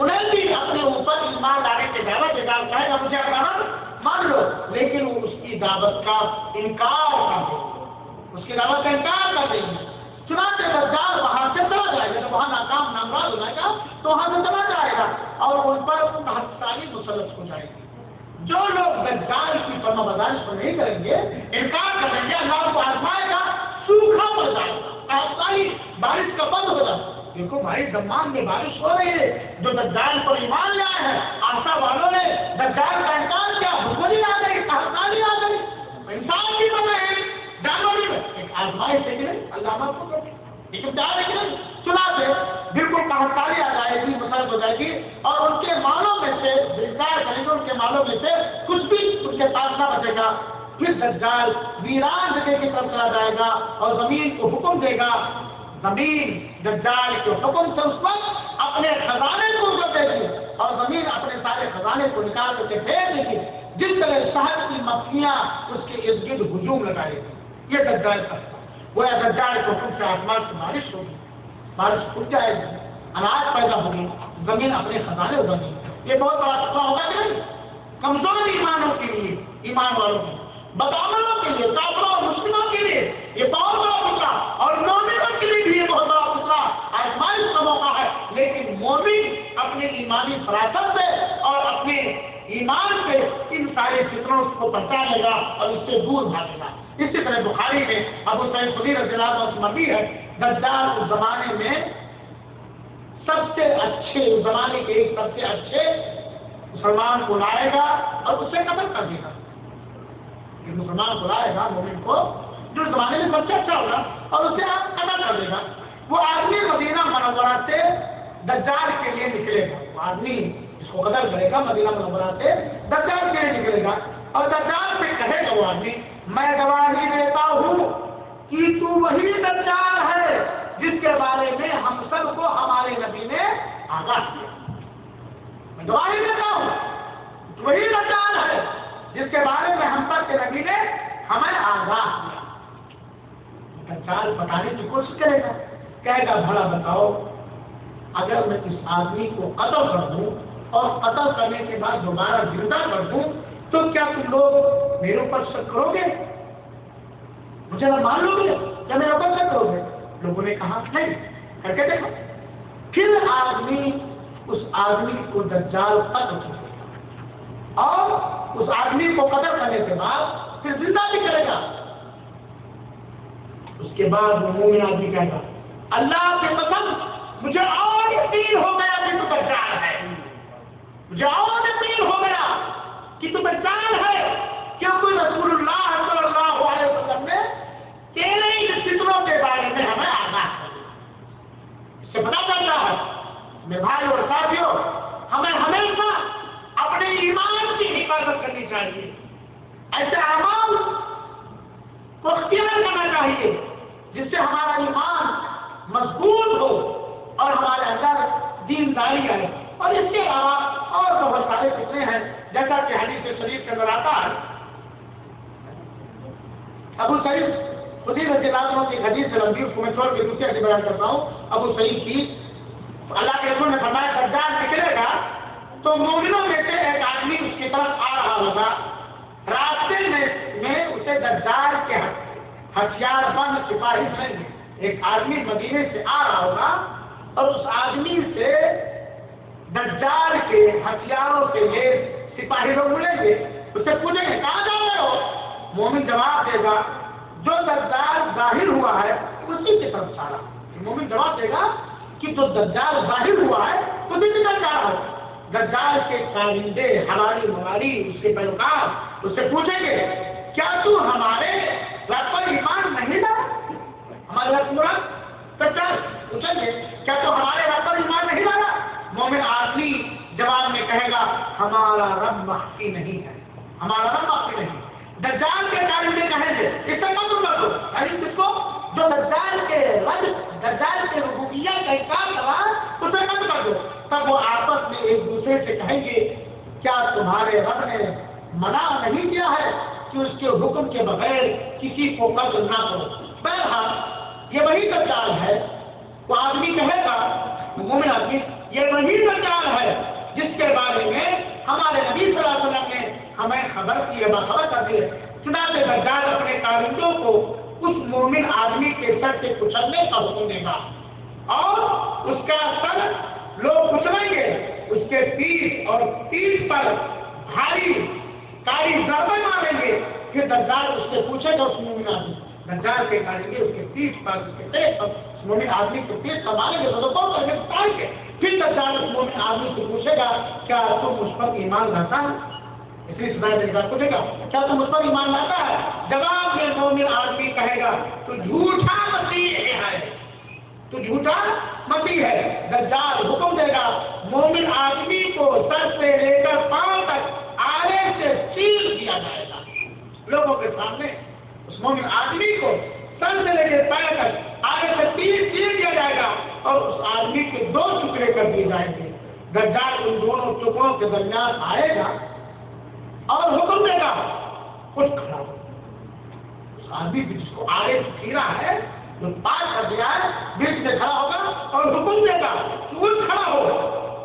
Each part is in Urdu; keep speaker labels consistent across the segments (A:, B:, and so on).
A: انہیں بھی اپنے اوپر ایمان لانے کے دعوت کے ساتھ کہے گا مجھے اپنا رب مان لو، لیکن وہ اس کی دعوت کا انکار کر دیں گے، اس کی دعوت کا انکار کر دیں گے۔ چنانچہ دجال وہاں سے چلا جائے گا، جب وہاں ناکام نامراد ہو جائے گا تو وہاں سے چلا جائے گا اور ان پر قحط مسلط ہو جائے گی۔ جو لوگ دجال کی فرما برداری کو نہیں کریں گے، انکار کریں گے، اللہ کو آزمائے گا، سوکھا پڑ جائے گا، قحط بارش کا بند ہو جائے گا۔ دیکھو بھائی زمان میں بارش ہو رہی ہے، جو دجال پر ایمان لائے ہیں آسا والوں نے دجال کا انکار کیا، بھوکمری آ گئی، قحط آ گئی، انسان بھی بن رہے ہیں، جانور بھی بن، ایک آزمائش ہے کہ نہیں، اللہ ہمارا کو کرتے لیکن کیا ہے کہ نہیں، چلا دے بالکل قحط آ جائے گی، مسلط ہو جائے گی، اور ان کے مالوں میں سے انکار کریں گے، ان کے مالوں میں سے کچھ بھی ان کے پاس نہ بچے گا۔ پھر دجال ویران جگہ کی طرف چلا جائے گا اور زمین کو حکم دے گا، زمین دجال کے حکم سے اس وقت اپنے خزانے کو اجڑ دے گی اور زمین اپنے سارے خزانے کو نکال کر کے پھینک دے گی، جس طرح شہد کی مکھیاں اس کے ارد گرد ہجوم لگائے گی۔ یہ دجال کا وہ دجال کے حکم سے آسمان سے بارش ہوگی، بارش پھٹ جائے گی، اناج پیدا ہوگی، زمین اپنے خزانے اجڑ گی۔ یہ بہت بڑا خطرہ ہوگا کہ نہیں؟ کمزور ایمانوں کے لیے، ایمان والوں کے بدعملوں کے لیے، کافروں اور مسلموں کے لیے یہ بہت بڑا خطرہ، اور مومنوں کے لیے بھی یہ بہت بڑا خطرہ، آزمائش کا موقع ہے۔ لیکن مومن اپنے ایمانی فراست سے اور اپنے ایمان سے ان سارے فطروں کو پہچانے گا اور اس سے دور بھاگے گا۔ اسی طرح بخاری میں ابو سعید خدری رضی اللہ عنہ سے مروی ہے، دجال اس زمانے میں سب سے اچھے، اس زمانے کے ایک سب سے اچھے مسلمان کو لائے گا اور اسے قتل کر دے گا۔ ایک مسلمان کو لائے گا، مومن کو، جو زمانے میں سب سے اچھا ہوگا اور اسے آپ قتل کر دے گا۔ وہ آدمی مدینہ منورہ سے دجال کے لیے نکلے گا، وہ آدمی جس کو قتل کرے گا مدینہ منورہ سے دجال کے لیے نکلے گا اور دجال سے کہے گا وہ آدمی، میں گواہی دیتا ہوں کہ تو وہی دجال ہے جس کے بارے میں ہم سب کو ہمارے نبی نے آگاہ کیا۔ میں گواہی دیتا ہوں تو وہی دجال ہے جس کے بارے میں ہم سب کے نبی نے ہمیں آگاہ کیا۔ دجال بتانے کی کوشش کرے گا، کہے گا بھلا بتاؤ، اگر میں اس آدمی کو قتل کر دوں اور قتل کرنے کے بعد دوبارہ زندہ کر دوں تو کیا تم لوگ میرے اوپر شک کرو گے؟ مجھے نہ مان لو گے؟ کیا میرے اوپر شک کرو گے؟ لوگوں نے کہا نہیں، کر کے دیکھو۔ پھر اس آدمی کو دجال قتل کرے گا اور اس آدمی کو قتل کرنے کے بعد پھر زندہ بھی کرے گا۔ اس کے بعد وہ مومن آدمی کہے گا، اللہ کے قسم مجھے اور یقین ہو گیا کہ تو دجال ہے، مجھے اور یقین ہو گیا کہ تو دجال ہے، کیونکہ رسول اللہ صلی اللہ علیہ وسلم نے تیرے ہی فطروں کے بارے میں ہمیں آگاہ کیا۔ اس سے پتہ چلتا ہے میرے بھائی اور ساتھیوں، ہمیں ہمیشہ اپنے ایمان کی حفاظت کرنی چاہیے، ایسے اعمال کو اختیار کرنا چاہیے جس سے ہمارا ایمان مضبوط ہو اور ہمارے اندر دینداری آئے۔ اور اس کے علاوہ اور بہت سارے فتنے ہیں، جیسا کہ حدیث شریف کے اندر آتا ہے، ابو سعید خدری رضی اللہ عنہ کی حدیث سے لمبی، اس کو میں چھوڑ کے دوسری حدیث بیان کرتا ہوں۔ ابو سعید کی اللہ کے رسول نے فرمایا دجال نکلے گا تو مومنوں میں سے ایک آدمی اس کی طرف آ رہا ہوگا، راستے میں اسے دجال کے ہتھیار بند سپاہی ملیں گے۔ ایک آدمی مدینے سے آ رہا ہوگا اور اس آدمی سے دجال کے ہتھیاروں کے لیے سپاہی لوگ ملیں گے، اس سے پوچھیں گے کہاں جا رہے ہو؟ مومن جواب دے گا جو دجال ظاہر ہوا ہے اسی کی طرف جا رہا ہے۔ مومن جواب دے گا کہ جو دجال ظاہر ہوا ہے اسی کی طرف جا رہا ہے۔ دجال کے کارندے، حواری مواری، اس کے پیروکار اس سے پوچھیں گے کیا تو ہمارے رب پر ایمان نہیں لایا؟ ہمارے رب مراد دجال پوچھیں گے کیا تو ہمارے رب پر ایمان نہیں لایا؟ مومن آدمی جواب میں کہے گا ہمارا رب مخفی نہیں ہے، ہمارا رب مخفی نہیں۔ دجال کے کارندے کہیں گے اس سے قتل کر دو، یعنی کس کو؟ جو دجال کے رب، دجال کے ربوبیت کا انکار کرا اسے قتل کر دو۔ تب وہ آپس میں ایک دوسرے سے کہیں گے کیا تمہارے رب نے منع نہیں کیا ہے کہ اس کے حکم کے بغیر کسی کو قتل نہ کرو؟ بہرحال یہ وہی دجال ہے۔ وہ آدمی کہے گا، مومن آدمی یہ وہی دجال ہے جس کے بارے میں ہمارے نبی صلی اللہ علیہ وسلم نے ہمیں خبر کی ہے، باخبر کر دی ہے۔ چنانچہ دجال اپنے کارندوں کو اس مومن آدمی کے سر سے کچلنے کا حکم دے گا اور اس کا سر لوگ کچلیں گے، اس کے پیٹھ پر بھاری کاری ضربے ماریں گے۔ پھر دجال اس سے پوچھے گا، اس مومن آدمی دجال کے کارندے اس کے پیٹھ پر، اس کے پیٹ پر، اس مومن آدمی کے پیٹ پر ماریں گے، پھر دجال اس مومن آدمی سے پوچھے گا کیا تم مجھ پر ایمان لاتا ہے؟ اس لیے سنا پوچھے گا کیا تم مجھ پر ایمان لاتا ہے؟ جواب میں مومن آدمی کہے گا تو جھوٹا مسیح ہے، تو جھوٹا مسیح ہے۔ دجال حکم دے گا مومن آدمی کو سر سے لے کر پاؤں تک آرے سے چیر دیا جائے گا۔ لوگوں کے سامنے اس مومن آدمی کو سر سے لے کے پاؤں تک آرے سے چیر دیا جائے گا اور اس آدمی کے 2 ٹکڑے کر دیے جائیں گے۔ دجال ان دونوں ٹکڑوں کے درمیان آئے گا اور حکم دے گا کچھ کھڑا ہو۔ اس آدمی جس کو آگے چیرا ہے، جو پار کر دیا ہے، بیچ میں کھڑا ہوگا اور حکم دے گا اٹھ کھڑا ہو۔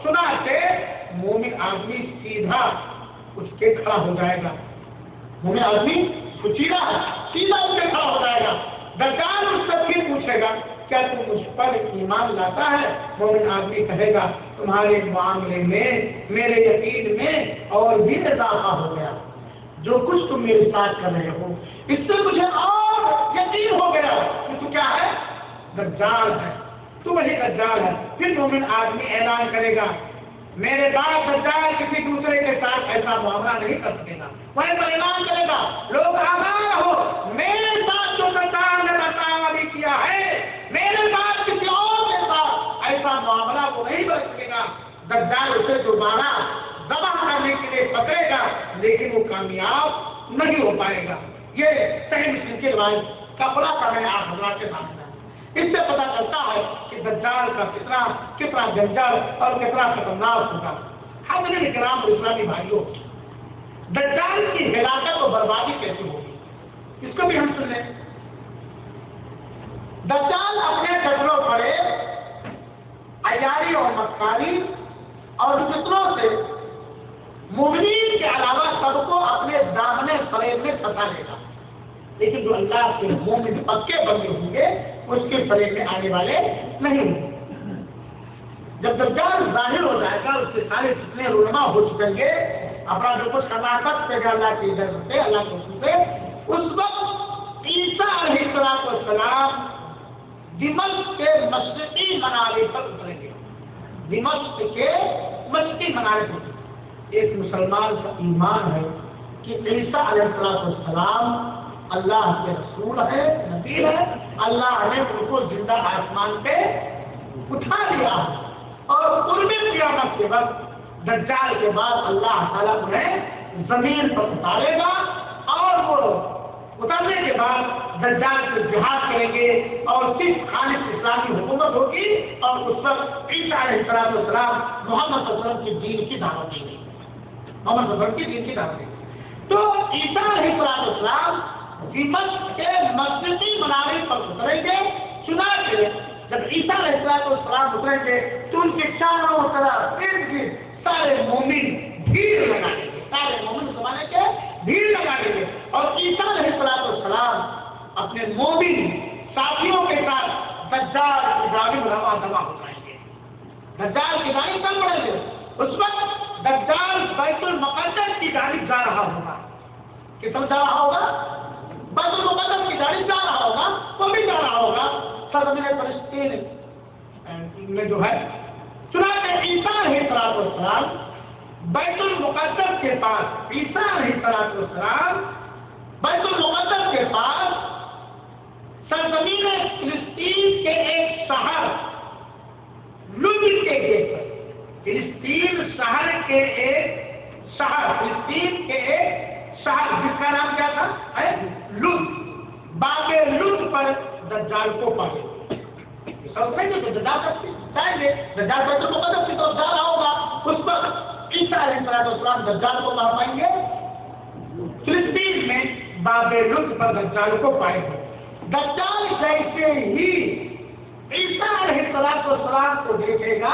A: چنانچہ مومن آدمی سیدھا اٹھ کے کھڑا ہو جائے گا۔ مومن آدمی کو چیرا ہے، سیدھا اٹھ کے کھڑا ہو جائے گا۔ دجال اس سے پھر پوچھے گا کیا تم مجھ پر ایمان لاتا ہے؟ مومن آدمی کہے گا تمہارے معاملے میں میرے یقین میں اور بھی اضافہ ہو گیا، جو کچھ تم میرے ساتھ کر رہے ہو اس سے مجھے اور یقین ہو گیا کہ تو کیا ہے؟ دجال ہے، تو وہی دجال ہے۔ پھر مومن آدمی اعلان کرے گا میرے بعد دجال کسی دوسرے کے ساتھ ایسا معاملہ نہیں کر سکے گا۔ وہ اعلان کرے گا لوگ آگاہ ہو، میرے ساتھ جو دجال نے بھی کیا ہے میرے بعد کسی اور کے ساتھ ایسا معاملہ وہ نہیں کر سکے گا۔ دجال اسے دوبارہ ذبح کرنے کے لیے پکڑے گا لیکن وہ کامیاب نہیں ہو پائے گا۔ یہ صحیح مسلم کی روایت کپڑا کا میں آپ حضرات کے سامنے ہے۔ اس سے پتہ چلتا ہے کہ دجال کا کتنا جنجال اور کتنا خطرناک ہوگا۔ حضرت کرام اور اسلامی بھائیوں، دجال کی ہلاکت و بربادی کیسی ہوگی اس کو بھی ہم سن لیں۔ دجال اپنے قتلوں پڑے عیاری اور مکاری اور فتنوں سے مومنین کے علاوہ سب کو اپنے دامن فریب میں پھنسا لے گا، لیکن جو اللہ کے مومن پکے بندے ہوں گے اس کے فریب میں آنے والے نہیں ہوں گے۔ جب دجال ظاہر ہو جائے گا، اس کے سارے جتنے رونما ہو چکیں گے، اپنا جو کچھ کرنا سکتے گا اللہ کی اجازت سے، اللہ کے حکم سے، اس وقت عیسیٰ علیہ السلام دمشق کے مشرقی منارے پر اتریں گے۔ دمشق کے مشرقی منارے پر ایک مسلمان کا ایمان ہے کہ عیسیٰ علیہ السلام اللہ کے رسول ہے، نبی ہے، اللہ نے ان کو زندہ آسمان پہ اٹھا لیا اور قرب قیامت کے وقت دجال کے بعد اللہ تعالیٰ انہیں زمین پر اتارے گا اور وہ اترنے کے بعد دجال سے جہاد کریں گے اور صرف خالص اسلامی حکومت ہوگی اور اس وقت عیسیٰ علیہ السلام محمد صلی اللہ علیہ وسلم کی دین کی دعوت دیں گے، محمد صلی اللہ علیہ وسلم کی دین کی دعوت دیں گے۔ تو عیسیٰ علیہ السلام دمشق کے مشرقی منارے پر اتریں گے۔ چنانچہ جب عیسیٰ علیہ السلام اتریں گے تو ان کے چاروں طرف ارد گرد سارے مومن بھیڑ لگا دیں گے، سارے مومن زمانے کے بھیڑ لگا دیں گے اور عیسیٰ علیہ السلام اپنے مومن ساتھیوں کے ساتھ دجال کی جانب رواں دوا ہو جائیں گے، دجال کی جانب چل پڑیں گے۔ اس وقت دجال بیت المقدس کی جانب جا رہا ہوگا۔ کس طرف جا رہا ہوگا؟ بیت المقدس کی جانب جا رہا ہوگا، وہ بھی جا رہا ہوگا سرزمین فلسطین میں جو ہے۔ چنانچہ عیسیٰ علیہ السلام بیت المقدس کے پاس، عیسیٰ علیہ السلام بیت المقدس کے پاس سرزمین فلسطین کے ایک شہر لد کے گیٹ پر، فلسطین شہر کے ایک شہر، فلسطین کے ایک شہر جس کا نام کیا تھا؟ لد، باب لد پر دجال کو پائے۔ سمجھیں گے کہ دجال چاہیں گے، دجال بیت المقدس کی طرف جا رہا ہوگا، اس وقت عیسیٰ علیہ السلام دجال کو پا پائیں گے فلسطین میں باب لد پر دجال کو پائیں گے۔ دجال جیسے ہی عیسیٰ علیہ السلام کو دیکھے گا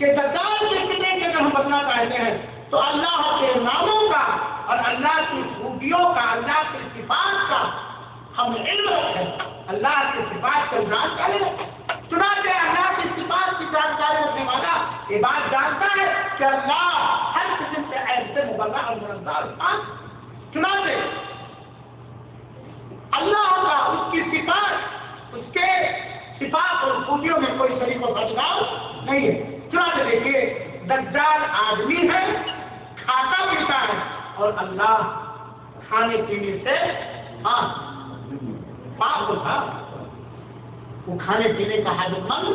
A: کہ دجال کے فتنے سے اگر ہم بچنا چاہتے ہیں تو اللہ کے ناموں کا اور اللہ کی خوبیوں کا، اللہ کی صفات کا ہم علم رکھیں، اللہ کی صفات کو جانکاری رکھیں۔ چنانچہ اللہ کی صفات کی جانکاری رکھنے والا یہ بات جانتا ہے کہ اللہ ہر قسم سے عیب سے مبرہ اور منزہ۔ چنانچہ اللہ کا اس کی صفات، اس کے صفات اور خوبیوں میں کوئی شریک و سازگار نہیں ہے۔ چنانچہ دیکھیے دجال آدمی ہے، کھاتا پیتا ہے، اور اللہ کھانے پینے سے پاک تھا، وہ کھانے پینے کا حاجت مند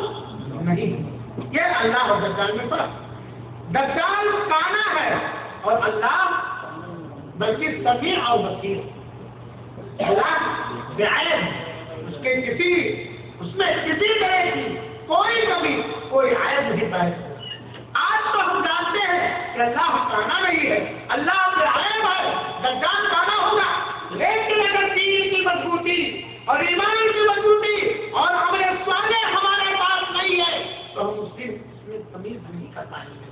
A: نہیں۔ یہ اللہ اور دجال میں فرق۔ دجال کانا ہے اور اللہ بلکہ سمیع اور بصیر۔ اللہ بعیب، اس میں کسی طرح کی کوئی کمی، کوئی عیب نہیں پائے۔ آج تو ہم جانتے ہیں کہ اللہ کانا نہیں ہے، اللہ بعیب ہے، دجال کانا ہوگا، لیکن اگر دین کی مضبوطی اور ایمان کی مضبوطی اور عمل صالح ہمارے پاس نہیں ہے تو ہم اس میں تمیز نہیں کر پائیں گے۔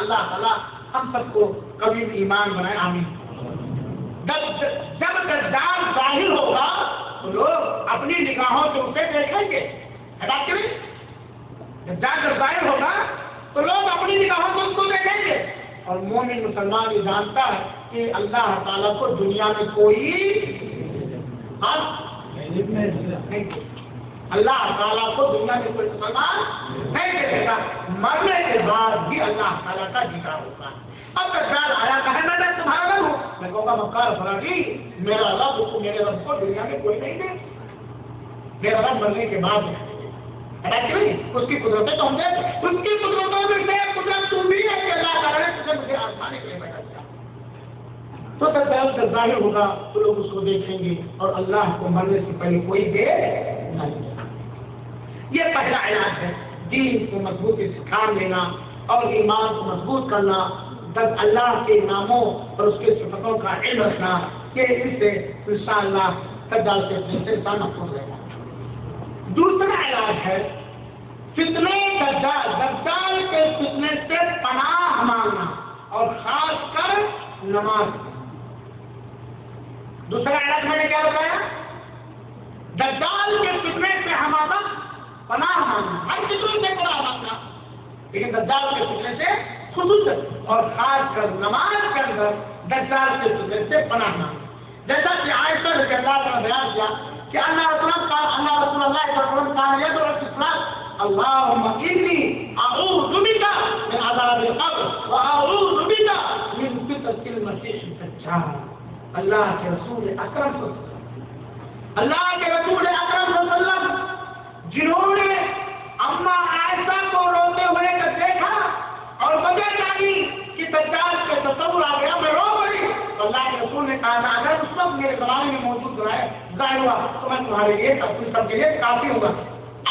A: اللہ تعالیٰ ہم سب کو کبھی ایمان بنائے، آمین۔ جب دجال ظاہر ہوگا تو لوگ اپنی نگاہوں سے اسے دیکھیں گے، دجال جب ظاہر ہوگا تو لوگ اپنی نگاہوں سے اس کو دیکھیں گے، اور مومن مسلمان یہ جانتا ہے کہ اللہ تعالیٰ کو دنیا میں کوئی نہیں، اللہ تعالیٰ کو دنیا میں کوئی مسلمان نہیں دے گا، مرنے کے بعد بھی اللہ تعالیٰ کا دیدار ہوگا۔ اب دجال آیا کہے میں تمہارا رب ہوں، میں کہوں گا مکار فلاں میرا رب کو، میرے رب کو دنیا میں کوئی نہیں دے، میرا رب مرنے کے بعد اس کی قدرتیں تو ہم دے، اس کی قدرتوں میں سے قدرت تو بھی ہے کہ اللہ تعالیٰ نے تجھے مجھے آسمانے کے لیے بیٹھا دیا۔ تو دجال جب ظاہر ہوگا تو لوگ اس کو دیکھیں گے اور اللہ کو مرنے سے پہلے کوئی دے نہیں۔ یہ پہلا علاج ہے، دین کو مضبوطی سے کام لینا اور ایمان کو مضبوط کرنا، اللہ کے ناموں اور اس کے صفتوں کا علم رکھنا، کہ اس سے انشاءاللہ دجال سے انسان محفوظ رہے گا۔ دوسرا علاج ہے فتنے دجال کے فتنے سے پناہ مانگنا، اور خاص کر نماز۔ دوسرا علاج میں نے کیا بتایا؟ دجال کے فتنے سے ہمارا پناہ مانگنا، ہر فتنے سے پناہ مانگنا، لیکن دجال کے فتنے سے خصوصاً اور خاص کر نماز کے اندر دجال کے فتنے سے پناہ مانگنا۔ جیسا کہ عائشہ رضی اللہ عنہا نے بیان کیا کہ اللہ رسول اللہ صلی اللہ علیہ وسلم کہا یدعو فی الصلاۃ اللهم انی اعوذ بک من عذاب القبر واعوذ بک من فتنة المسیح الدجال۔ اللہ کے رسول اکرم صلی اللہ علیہ وسلم جنہوں نے اما عائشہ کو روتے ہوئے دیکھا اور وجہ جانی کہ دجال کے تصور آ گیا، میں رو پڑی، اللہ کے رسول نے کہا تھا اگر اس وقت میرے زمانے میں موجود ظاہر ہوا تو میں تمہارے لیے سب کے لیے کافی ہوگا۔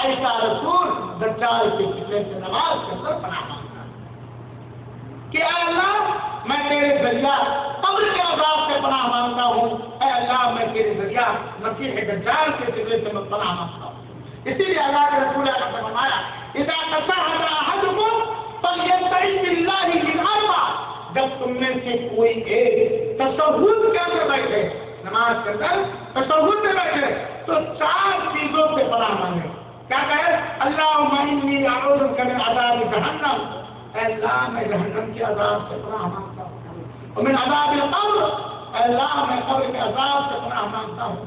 A: ایسا رسول دجال کے فتنے سے نماز کے اندر پناہ مانگتا کہ اے اللہ میں تیرے ذریعہ قبر کے عذاب سے پناہ مانگتا ہوں، اے اللہ میں تیرے ذریعہ مسیح دجال کے فتنے سے میں پناہ مانگتا ہوں۔ اسی لیے اللہ کے رسول نے فرمایا اذا تشہد احدکم فلیستعذ باللہ من اربع، جب تم میں سے کوئی ایک تشہد کے اندر بیٹھے، نماز کے اندر تشہد میں بیٹھے تو 4 چیزوں سے پناہ مانگے۔ کیا کہے؟ اللہم انی اعوذ بک من عذاب جہنم، اے اللہ میں جہنم کے عذاب سے پناہ مانگتا ہوں، ومن عذاب القبر، اے اللہ میں قبر کے عذاب سے پناہ مانگتا ہوں،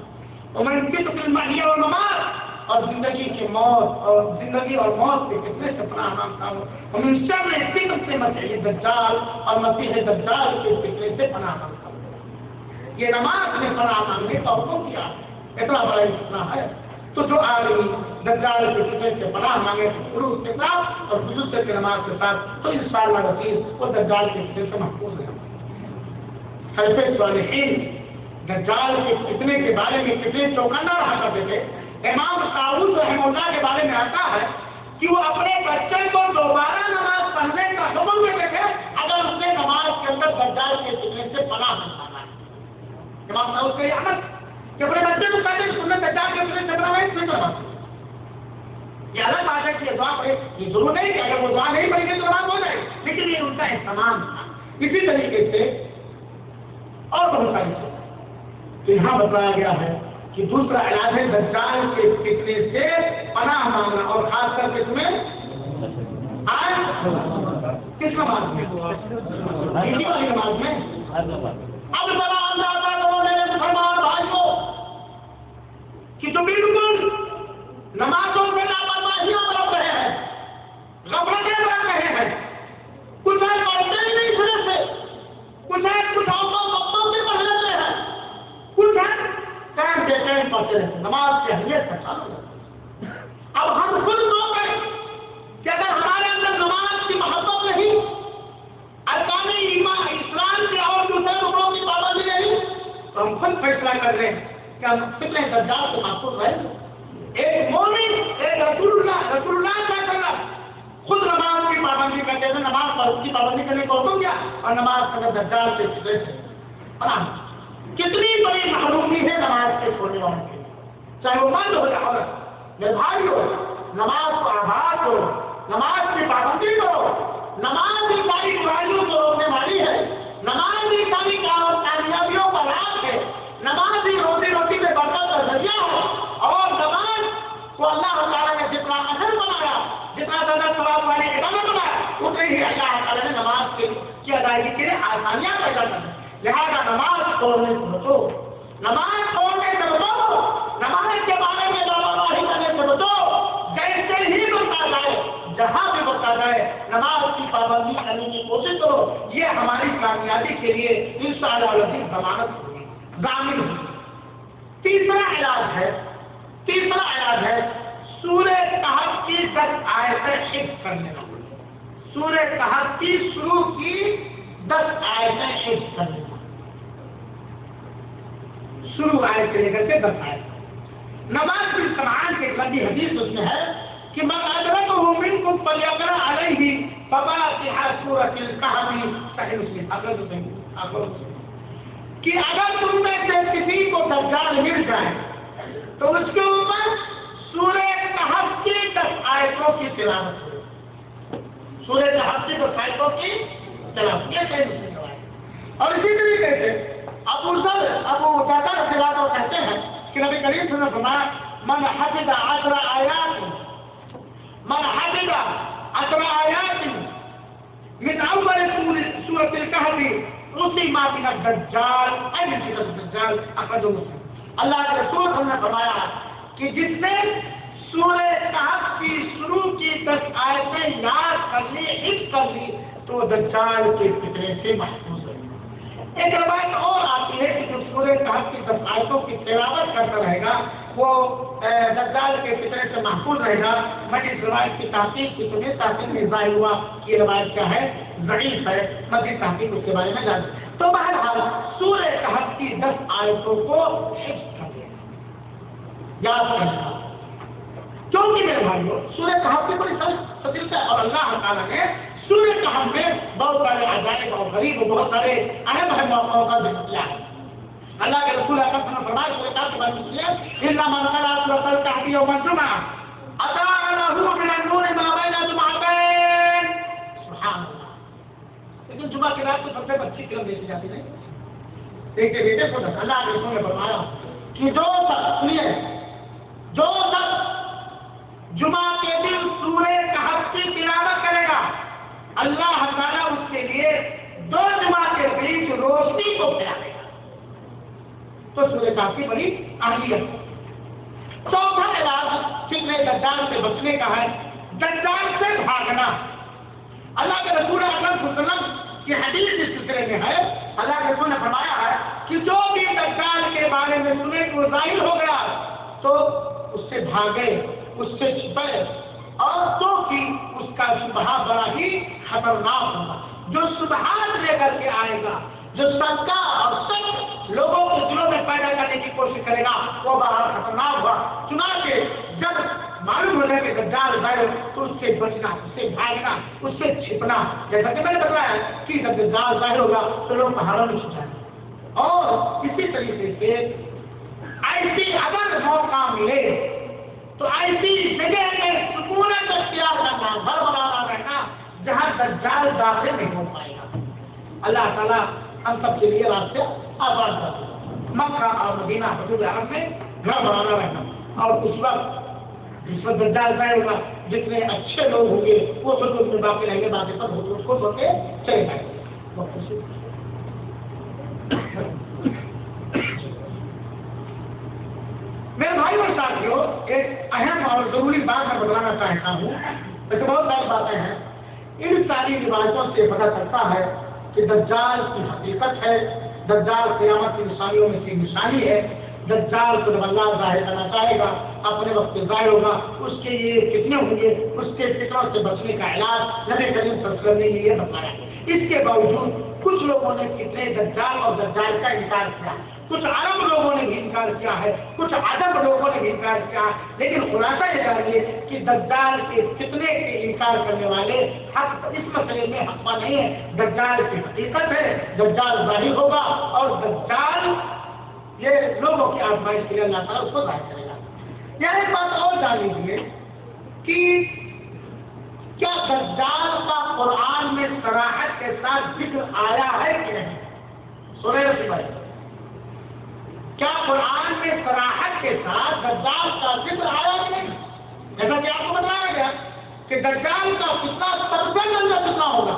A: ومن فتنة المحیا والممات، اور زندگی کی موت اور زندگی اور موت کے فتنے سے پناہ مانگتا ہوں، ومن شر فتنة المسیح الدجال، اور مسیح دجال کے فتنے سے پناہ مانگتا ہوں۔ یہ نماز میں پناہ مانگنے کا حکم کیا ہے، اتنا بڑا فتنہ ہے۔ تو جو آدمی دجال کے فتنے سے پناہ مانگے خلوص کے ساتھ اور خصوصیت کی نماز کے ساتھ تو انشاءاللہ العزیز وہ دجال کے فتنے سے محفوظ ہے۔ سلف صالحین دجال کے فتنے کے بارے میں کتنے چوکنا رہا کرتے تھے۔ امام طاؤوس رحمہ اللہ کے بارے میں آتا ہے کہ وہ اپنے بچے کو دوبارہ نماز پڑھنے کا حکم دیتے تھے اگر اس نے نماز کے اندر دجال کے فتنے سے پناہ مانگا ہے۔ امام طاؤوس کا یہ عمل کہ اپنے بچے کو کہتے ہیں کہ تم نے دجال کے فتنے سے پناہ نہیں کرنا، یہ الگ بات ہے کہ یہ دعا پڑھے، یہ ضرور نہیں کہ اگر وہ دعا نہیں پڑھیں گے تو نماز ہو جائے، لیکن یہ ان کا اہتمام تھا۔ اسی طریقے سے اور بہت ساری چیزیں تو یہاں بتایا گیا ہے کہ دوسرا علاج ہے دجال کے فتنے سے پناہ مانگنا، اور خاص کر کے تمہیں آج کس نماز میں؟ عیدی والی نماز میں۔ اب بڑا اندازہ لوگوں نے مسلمان بھائیوں کہ تو بالکل نمازوں میں لاپرواہیاں برت رہے ہیں، غفلتیں برت رہے ہیں، کچھ ہے پڑھتے ہی نہیں سرے سے، کچھ ہے کچھ وقتوں سے پڑھ لیتے ہیں، کچھ ہے ٹائم کے ٹائم پڑھتے رہتے، نماز کی اہمیت کا خیال ہو جاتا ہے۔ اب ہم خود لوگ ہیں کہ اگر ہمارے اندر نماز کی محبت نہیں، ارکان ایمان اسلام کے اور دوسرے رکنوں کی پابندی نہیں، تو ہم خود فیصلہ کر رہے ہیں کہ ہم کتنے دجال سے محفوظ رہیں۔ ایک مومن، ایک رسول اللہ کیا کرنا، خود نماز کی پابندی کرتے ہیں، نماز کی پابندی کرنے کو حکم کیا، اور نماز کا دجال سے فتنے سے پناہ۔ کتنی بڑی محرومی ہے نماز کے چھوڑنے والوں کی، چاہے وہ مرد ہو یا عورت۔ میرے بھائی ہو، نماز کو آباد ہو، نماز کی پابندی کرو، نماز کی ساری برائیوں کو روکنے والی ہے، نماز کی ساری کامیابیوں کا راز ہے، نماز ہی روزی میں برکت کا ذریعہ ہے، اور نماز کو اللہ تعالیٰ نے جتنا اثر بنایا، جتنا زیادہ ثواب والی عبادت بنایا، اتنے ہی اللہ تعالیٰ نے نماز کی ادائیگی کے لیے آسانیاں پیدا کر دی۔ لہٰذا نماز چھوڑنے سے بچو، نماز چھوڑنے سے بچو، نماز کے بارے میں لاپرواہی کرنے سے بچو، جیسے ہی بتا جائے، جہاں بھی بتا جائے، نماز کی پابندی کرنے کی کوشش کرو، یہ ہماری کامیابی کے لیے انشاءاللہ العزیز ضمانت ہوگی، ضامن ہوگی۔ تیسرا علاج ہے سورہ کہف کی 10 آیتیں حفظ کرنے کا۔ سورہ کہف کی شروع کی 10 آیتیں حفظ کرنے کا، شروع آیت سے لے کر کے 10 آیت۔ نواز بن سمعان کی ایک لمبی حدیث اس میں ہے کہ من ادرکہ منکم فلیقرأ علیہ فواتح سورۃ الکہف، صحیح مسلم، کہ اگر تم میں سے کسی کو دجال مل جائے تو اس کے اوپر سورہ کہف کی 10 آیتوں کی تلاوت کرو، سورہ کہف کی 10 آیتوں کی تلاوت، یہ صحیح مسلم روایت۔ اور اسی طریقے سے ابو قتادہ رضی اللہ عنہ کہتے ہیں کہ نبی کریم صلی اللہ علیہ وسلم نے فرمایا من حفظ 10 آیات من اول سورۃ الکہف عصم من الدجال، اے من الدجال، اخرجہ مسلم۔ اللہ کے رسول صلی اللہ علیہ وسلم نے فرمایا کہ جس نے سورہ کہف کی شروع کی 10 آیتیں یاد کر لی، حفظ کر لی، تو دجال کے فتنے سے محفوظ ہے۔ ایک روایت اور آتی ہے کہ جو سورہ کہف کی 10 آیتوں کی تلاوت کرتا رہے گا وہ دجال کے فتنے سے محفوظ رہے گا۔ میں اس روایت کی تحقیق کی، تمہیں تحقیق میں ظاہر ہوا کہ یہ روایت کیا ہے، ضعیف ہے، مزید تحقیق اس کے بارے میں جان۔ تو بہرحال سورہ کہف کی 10 آیتوں کو حفظ کر لیا، یاد کرنا، کیونکہ میرے بھائیوں سورہ کہف کی بڑی فضیلت ہے، اور اللہ تعالیٰ نے سورہ کہف میں بہت سارے عجائب اور غریب اور بہت سارے اہم موقعوں کا ذکر کیا ہے۔ اللہ کے رسول اکرم صلی اللہ علیہ وسلم نے فرمایا سورہ کہف کے بارے میں سنیے، اِنَّ مَنْ قَرَأَ سُورَةَ الْكَهْفِ يَوْمَ الْجُمْعَةِ أَضَاءَ لَهُ مِنَ النُّورِ مَا بَيْنَ الْجُمْعَتَيْنِ۔ سبحان اللہ۔ لیکن جمعہ کی رات کو سب سے اچھی فلم دیکھی جاتی ہے، دیکھتے بیٹے کو اللہ کے رسول نے فرمایا کہ جو شخص جمعہ کے دن سورہ کہف کی تلاوت کرے گا، اللہ تعالیٰ اس کے لیے 2 جمعہ کے بیچ روشنی کو پھیلائے گا۔ تو سورہ کہف کی بڑی اہمیت۔ چوتھا علاج فتنہ دجال سے بچنے کا ہے، دجال سے بھاگنا۔ اللہ کے رسول اکرم صلی اللہ علیہ وسلم کی حدیث اس سلسلے میں ہے، اللہ کے رسول نے فرمایا ہے کہ جو بھی دجال کے بارے میں سنے کو ظاہر ہو گیا تو اس سے بھاگے، اس سے چھپے، اور تو کہ اس کا شبہ بڑا ہی خطرناک ہوگا۔ جو شبہات لے کر کے آئے گا، جو شنکا اور شک لوگوں کے دلوں میں پیدا کرنے کی کوشش کرے گا، وہ بڑا خطرناک ہوگا۔ چنانچہ جب معلوم ہو جائے کہ دجال ظاہر تو اس سے بچنا، اس سے بھاگنا، اس سے چھپنا، جیسا کہ میں نے بتایا کہ جب دجال ظاہر ہوگا تو لوگ پہاڑوں میں چھپ جائیں گے۔ اور اسی طریقے سے ایسی اگر موقع ملے تو ایسی جگہ میں سکونت اختیار کرنا، گھر بنانا رہنا جہاں دجال داخل نہیں ہو پائے گا۔ اللہ تعالیٰ ہم سب کے لیے راستے آباد کر دے۔ مکہ اور مدینہ حضور عرب میں گھر بنانا رہنا، اور اس وقت جس وقت دجال ظاہر ہوگا جتنے اچھے لوگ ہوں گے وہ سب میں باقی رہیں گے، باقی سب حضور کو چھوڑ کے چلے جائیں گے۔ میرے بھائی اور ساتھیوں، ایک اہم اور ضروری بات میں بتانا چاہتا ہوں، ویسے بہت ساری باتیں ہیں، ان ساری روایتوں سے پتہ چلتا ہے کہ دجال کی حقیقت ہے، دجال قیامت کی نشانیوں میں سے نشانی ہے، دجال کو جب اللہ ظاہر کرنا چاہے گا اپنے وقت ظاہر ہوگا، اس کے یہ کتنے ہوں گے، اس کے فطروں سے بچنے کا علاج نبی کریم صلی اللہ علیہ وسلم نے یہ بتایا۔ اس کے باوجود کچھ لوگوں نے کتنے دجال اور دجال کا انکار کیا، کچھ عرب لوگوں نے بھی انکار کیا ہے، کچھ عجب لوگوں نے بھی انکار کیا ہے، لیکن خلاصہ یہ جانیے کہ دجال کے فتنے کے انکار کرنے والے حق اس مسئلے میں حق نہیں ہے۔ دجال کی حقیقت ہے، دجال ظاہر ہوگا، اور دجال یہ لوگوں کی آزمائش کے لیے اللہ تعالیٰ اس کو ظاہر کرے گا۔ یہاں ایک بات اور جان لیجیے کہ کیا دجال کا قرآن میں صراحت کے ساتھ ذکر آیا ہے کہ نہیں؟ سورہ بھائی، کیا قرآن میں صراحت کے ساتھ دجال کا ذکر آیا کہ نہیں؟ جیسا کہ آپ کو بتایا گیا کہ دجال کا فتنہ سب سے گندا فتنہ ہوگا،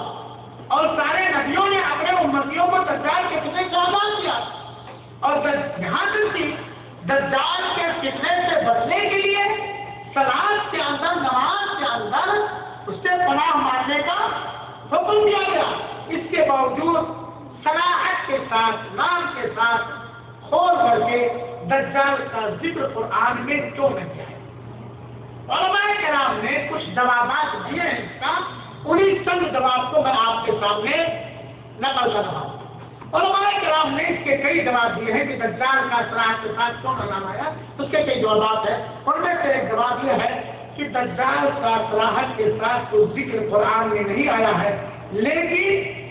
A: اور سارے نبیوں نے اپنے امتیوں کو دجال کے فتنے سے آزاد کیا، اور یہاں تک کہ دجال کے فتنے سے بچنے کے لیے صلاۃ کے اندر، نماز کے اندر اس سے پناہ مانگنے کا حکم دیا گیا۔ اس کے باوجود صراحت کے ساتھ، نام کے ساتھ کھول کر کے دجال کا ذکر قرآن میں کیوں نہیں کیا ہے؟ علماء کرام نے کچھ جوابات دیے ہیں اس کا، انہیں چند جواب کو میں آپ کے سامنے نقل کر رہا ہوں۔ علماء کرام نے اس کے کئی جواب دیے ہیں کہ دجال کا صراحت کے ساتھ کیوں نہ نام آیا، اس کے کئی جوابات ہیں۔ ان میں سے ایک جواب یہ ہے کہ دجال کا صراحت کے ساتھ کوئی ذکر قرآن میں نہیں آیا ہے، لیکن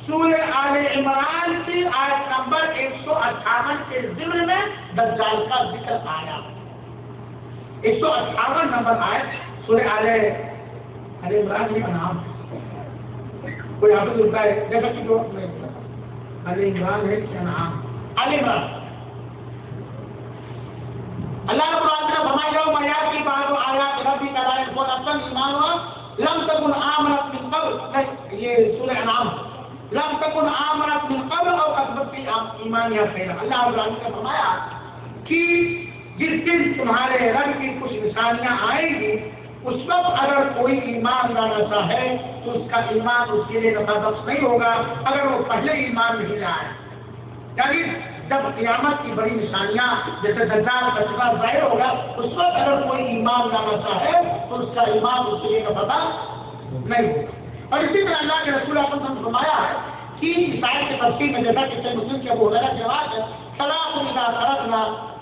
A: سورہ آل عمران کی آیت نمبر 158 کے ضمن میں دجال کا ذکر آیا۔ 158 نمبر آیت سورہ آل عمران کا نام کوئی حافظ ہوتا ہے، جیسا کہ جو آل عمران ہے کیا نام؟ آل عمران۔ اللہ رب العالمین نے فرمایا یوم یاتی بعض آیات ربک لا ينفع نفسا ایمانها لم تكن آمنت من قبل، یہ سورہ انعام، لم تكن آمنت من قبل او كسبت في ایمانها خیرا۔ اللہ رب العالمین نے فرمایا کہ جس دن تمہارے رب کی کچھ نشانیاں آئیں گی، اس وقت اگر کوئی ایمان لانا چاہے تو اس کا ایمان اس کے لیے نفع بخش نہیں ہوگا اگر وہ پہلے ایمان نہیں لائے۔ یعنی جب قیامت کی بڑی نشانیاں جیسے دجال کا فتنہ ظاہر ہوگا، اس وقت اگر کوئی ایمان لانا چاہے تو اس کا ایمان اس کے لیے نفع نہیں ہوگا۔ اور اسی طرح اللہ کے رسول اکرم نے فرمایا ہے کہ عیسائی کی تفسیر میں جیسا کہ صحیح مسلم کے ابو ہریرہ کی روایت ہے، ثلاث اذا ترکنا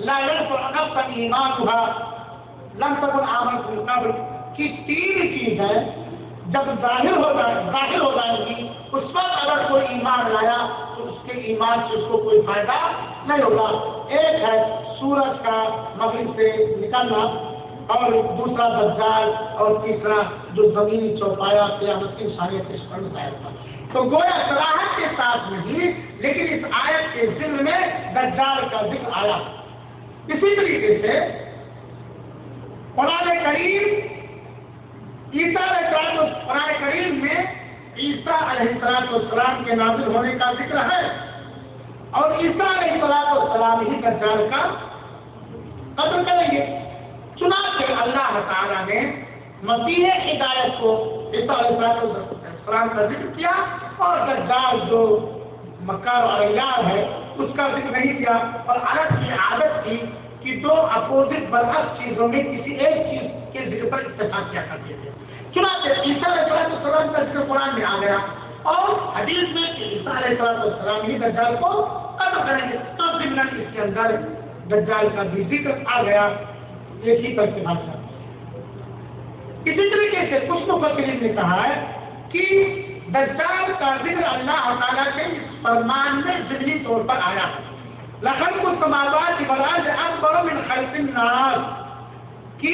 A: لا ينفع نفسا ایمانها لم تكن آمنت من قبل، کہ تین چیز ہے جب ظاہر ہو جائے گی، اس وقت اگر کوئی ایمان لایا تو اس کے ایمان سے اس کو کوئی فائدہ نہیں ہوگا۔ ایک ہے سورج کا مغرب سے نکلنا، اور دوسرا دجال، اور تیسرا جو زمینی چوپایا قیامت کی نشانیاں پیش کرنے ظاہر ہوگا۔ تو گویا صراحت کے ساتھ نہیں، لیکن اس آیت کے ضمن میں دجال کا ذکر آیا۔ اسی طریقے سے قرآن کریم قرآن کریم میں عیسیٰ علیہ السلام کے نازل ہونے کا ذکر ہے، اور عیسیٰ علیہ السلام ہی دجال کا قتل کریں گے۔ چنانچہ اللہ تعالیٰ نے مسیح ہدایت کو عیسیٰ علیہ السلام کا ذکر کیا، اور دجال جو مکار اور عیار ہے اس کا ذکر نہیں کیا۔ اور عرب کی عادت تھی کہ دو اپوزٹ برعکس چیزوں میں کسی ایک چیز کے ذکر پر اتفاق کیا کرتے تھے۔ چنانچہ عیسیٰ علیہ السلام کا ذکر قرآن میں آ گیا، اور حدیث میں کہ عیسیٰ علیہ السلام ہی دجال کو قتل کریں گے، تو ضمن اس کے اندر دجال کا بھی ذکر آ گیا، ایک ہی پر اتفاق کیا۔ اسی طریقے سے کچھ مفسرین نے کہا ہے کہ دجال کا ذکر اللہ تعالیٰ کے اس فرمان میں ضمنی طور پر آیا ہے، لخلق السماوات والارض اکبر من خلق الناس، کہ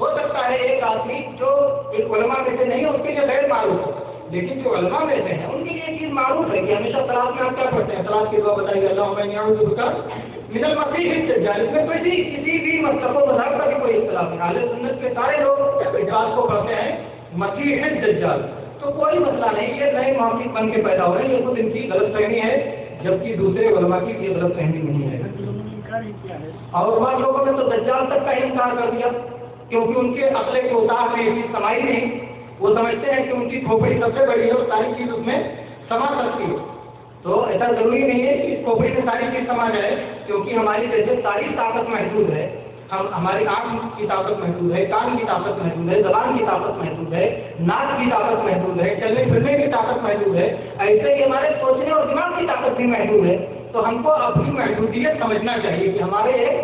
B: ہو سکتا ہے ایک آدمی جو ایک علماء میں سے نہیں ہے اس کے لیے غیر معروف ہو، لیکن جو علماء میں سے ہیں ان کے لیے یہ چیز معروف ہے کہ ہمیشہ سلاد میں ہم کیا پڑھتے ہیں، سلاد کی دعا بتائیے اللہم اعوذ بک من المسیح الدجال. اس میں کسی بھی مذہب و مذہب کا بھی کوئی اختلاف نہیں، اہل سنت کے سارے لوگ اس بات کو پڑھتے ہیں مسیح الدجال. تو کوئی مسئلہ نہیں، یہ نئے معاملے بن کے پیدا ہو رہے ہیں، یہ خود ان کی غلط فہمی ہے، جبکہ دوسرے علماء کی یہ غلط فہمی نہیں ہے. اور بعض لوگوں نے تو دجال تک کا انکار کر دیا، کیونکہ ان کے عقل کے اتار میں یہ چیز سمائی نہیں. وہ سمجھتے ہیں کہ ان کی کھوپڑی سب سے بڑی ہے اور ساری چیز اس میں سما سکتی ہے. تو ایسا ضروری نہیں ہے کہ اس کھوپڑی میں ساری چیز سما جائے، کیونکہ ہماری جیسے ساری طاقت محدود ہے. ہماری آنکھ کی طاقت محدود ہے، کان کی طاقت محدود ہے، زبان کی طاقت محدود ہے، ناک کی طاقت محدود ہے، چلنے پھرنے کی طاقت محدود ہے. ایسے ہی ہمارے سوچنے اور دماغ کی طاقت بھی محدود ہے. تو ہم کو اپنی محدودیت سمجھنا چاہیے کہ ہمارے ایک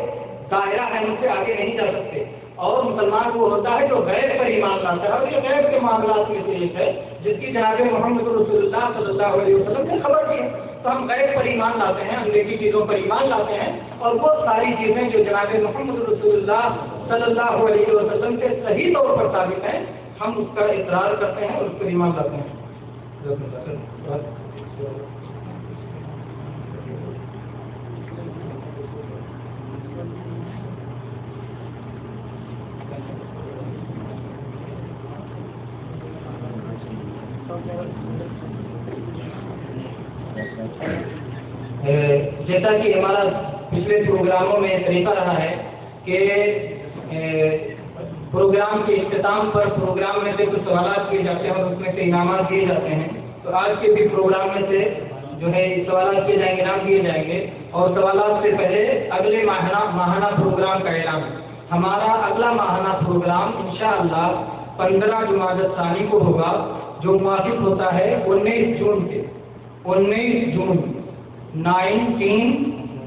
B: دائرہ ہے، ان سے آگے نہیں جا سکتے. اور مسلمان وہ ہوتا ہے جو غیب پر ایمان لاتا ہے، اور یہ غیب کے معاملات میں سے ایک ہے جس کی جناب محمد رسول اللہ صلی اللہ علیہ وسلم نے خبر دی ہے. تو ہم غیب پر ایمان لاتے ہیں، انگریزی چیزوں پر ایمان لاتے ہیں، اور وہ ساری چیزیں جو جناب محمد رسول اللہ صلی اللہ علیہ وسلم کے صحیح طور پر ثابت ہیں، ہم اس کا اقرار کرتے ہیں اور اس پر ایمان لاتے ہیں. جیسا کہ ہمارا پچھلے پروگراموں میں طریقہ رہا ہے کہ پروگرام کے اختتام پر پروگرام میں سے کچھ سوالات کیے جاتے ہیں اور اس میں سے انعامات دیے جاتے ہیں. تو آج کے بھی پروگرام میں سے جو ہے سوالات کیے جائیں گے، انعام دیے جائیں گے. اور سوالات سے پہلے اگلے ماہانہ پروگرام کا اعلان. ہمارا اگلا ماہانہ پروگرام انشاءاللہ 15 جمادی الثانی کو ہوگا، جو موافق ہوتا ہے 19 جون کے. 19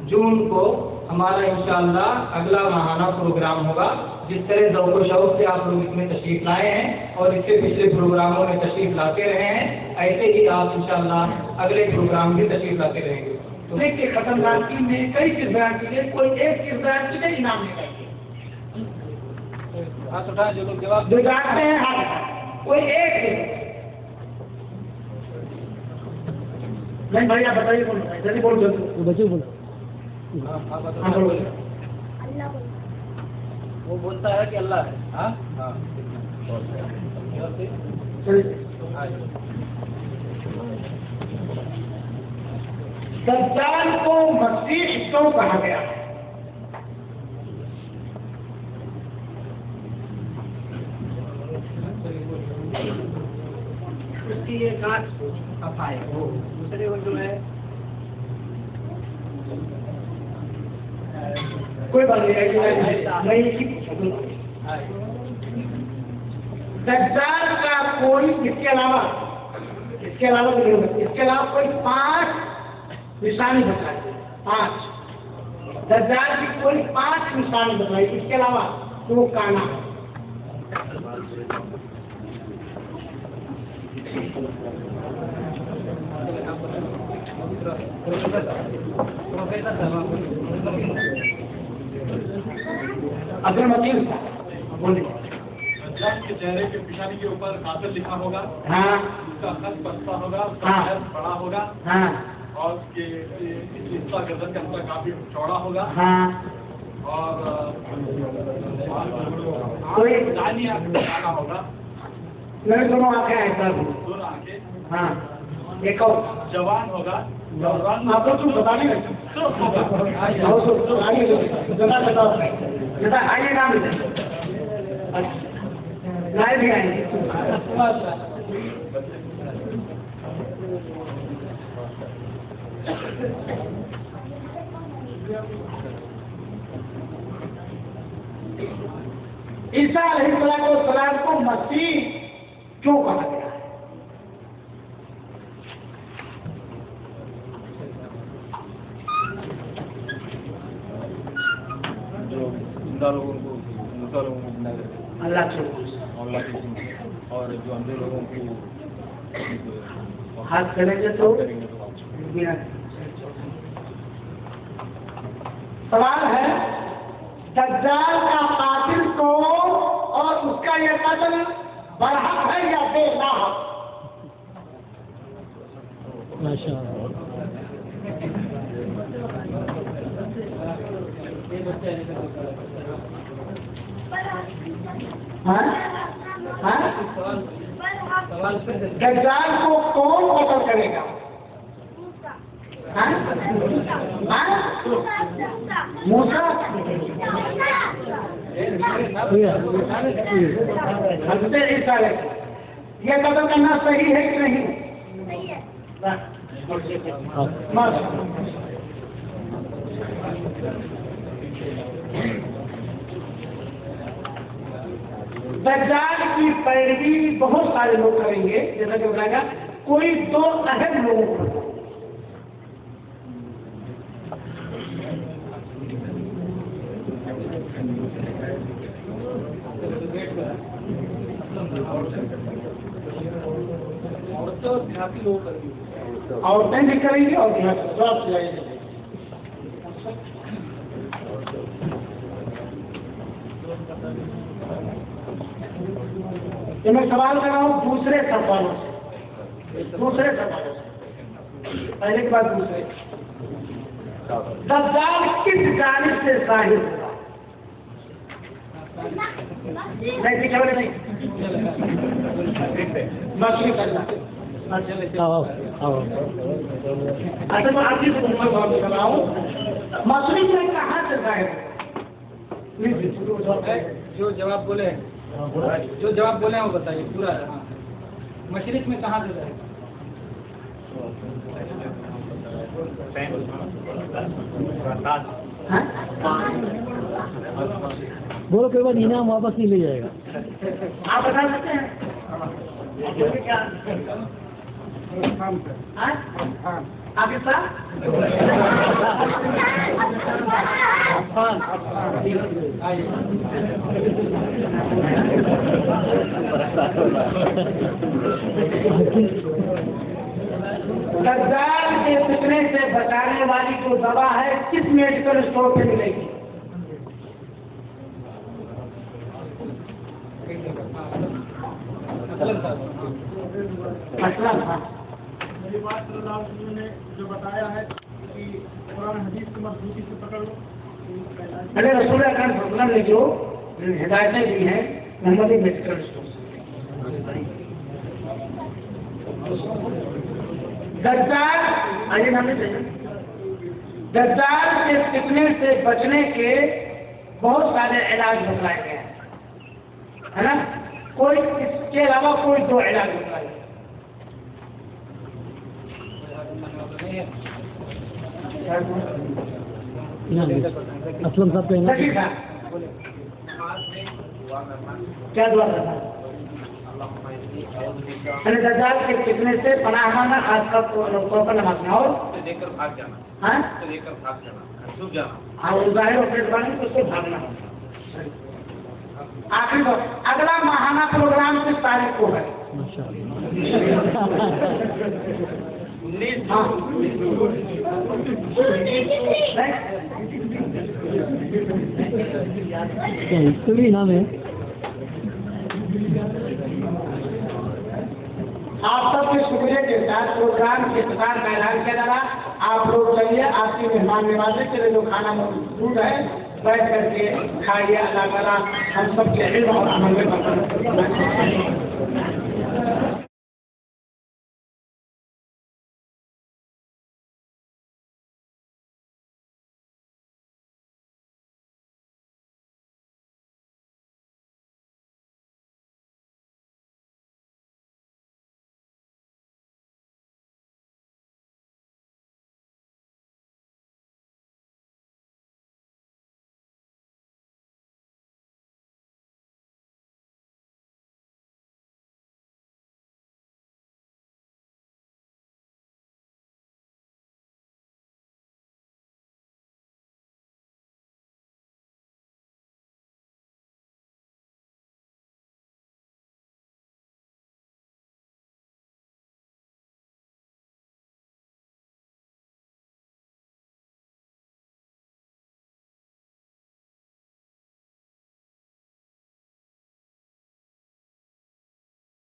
B: جون کو ہمارا انشاءاللہ اگلا ماہانہ پروگرام ہوگا. جس طرح ذوق و شوق سے آپ لوگ اس میں تشریف لائے ہیں اور اس سے پچھلے پروگراموں میں تشریف لاتے رہے ہیں، ایسے ہی آپ انشاءاللہ اگلے پروگرام بھی تشریف لاتے رہیں گے.
A: تو دیکھیے ختم میں کئی کردار کے لیے کوئی ایک کردار کے لیے انعام لے جائیں گے. جو لوگ جواب دے جاتے ہیں کوئی ایک نہیں بھائی، آپ بتائیے کون جلدی بول بچے بولو.
B: وہ بولتا ہے کہ اللہ ہے.
A: دجال کو مسیح کیوں کہا گیا؟ اس کی ایک آنکھ صفائی ہے، وہ دوسرے وہ جو ہے کوئی بات نہیں. دجال کا کوئی اس کے علاوہ اس کے علاوہ کوئی 5 نشانی بتائی. 5 دجال کی کوئی 5 نشانی بتائی. اس کے علاوہ وہ کانا
C: کے چہرے کے پیشانی کے اوپر قاتل لکھا ہوگا.
A: ہاں.
C: اس کا خط پستا ہوگا، اس کا خط بڑا ہوگا.
A: ہاں. اور
C: اس کا گردن کا حصہ کافی چوڑا ہوگا.
A: ہاں.
C: اور
A: دانی
C: آنا ہوگا.
A: میرے دونوں آنکھیں ہیں سر.
C: دونوں آنکھیں.
A: ہاں. ایک اور
C: جوان ہوگا.
A: آپ کو تم بتا نہیں آئیے نام لائے بھی آئیں گے. عیسیٰ علیہ السلام کو مسیح کیوں کہا گیا؟ اللہ
C: اور جو اندھے لوگوں کو
A: ہاتھ کریں گے تو سوال ہے دجال کا قاتل کون پتا چلا برحق ہے یا بے ناحق؟ دجال کو کون قتل کرے گا؟ موسیٰ؟ حضرت عیسیٰ علیہ السلام۔ یہ قتل کرنا صحیح ہے کہ نہیں؟ دجال کی پیروی بہت سارے لوگ کریں گے، جیسا کہ بتایا گا کوئی دو اہم لوگوں کو۔ عورتیں بھی کریں گی اور میں سوال کر رہا ہوں دوسرے سوالوں سے، پہلے کے بعد دوسرے۔ دجال کس جانب سے ظاہر ہوگا؟ نہیں مشرق اللہ۔ اصل میں آپ کی بات کر رہا ہوں، مشرق میں کہاں سے ظاہر ہوگا؟
B: جو جواب بولے ہیں وہ بتائیے پورا۔ مشرق میں کہاں سے ظاہر؟
D: بولو کوئی بات انعام واپس نہیں لے جائے گا۔
A: آپ بتا سکتے ہیں کیا پاکستان؟ دجال کے فتنے سے بچانے والی جو دوا ہے کس میڈیکل اسٹور پہ ملے گی؟
C: میری بات صلی اللہ علیہ وسلم نے جو بتایا ہے کہ قرآن حدیث کو مضبوطی سے پکڑ لو۔
A: ارے رسول اکرم صلی اللہ علیہ وسلم نے جو ہدایتیں دی ہیں محمدی میڈیکل اسٹور سے۔ دجال کے فتنے سے بچنے کے بہت سارے علاج بتلائے گئے ہیں، ہے نا؟ کوئی اس کے علاوہ کوئی دو علاج بتلائے گئے۔
D: اسلم صاحب کہنا
A: کیا دعا کرتا ہے؟ دجال کے فتنے سے پناہ مانگنا، خاص طور پر نماز میں، اور
B: لے کر بھاگ جانا،
A: ہاں
B: لے کر بھاگ جانا، چھپ جانا۔
A: ہاں وہ ظاہر ہوتے زبان اس کو بھاگنا۔ آخری بات، اگلا ماہانہ پروگرام کس تاریخ کو ہے؟
D: اس بھی نام ہے۔
A: آپ سب کے شکریہ کے ساتھ پروگرام کے اختتام کا اعلان کیا جا رہا۔ آپ لوگ چلیے، آپ کی مہمان نوازی کے لیے جو کھانا موجود ہے بیٹھ کر کے کھائیے۔ اللہ تعالیٰ ہم سب کے علم اور عمل میں برکت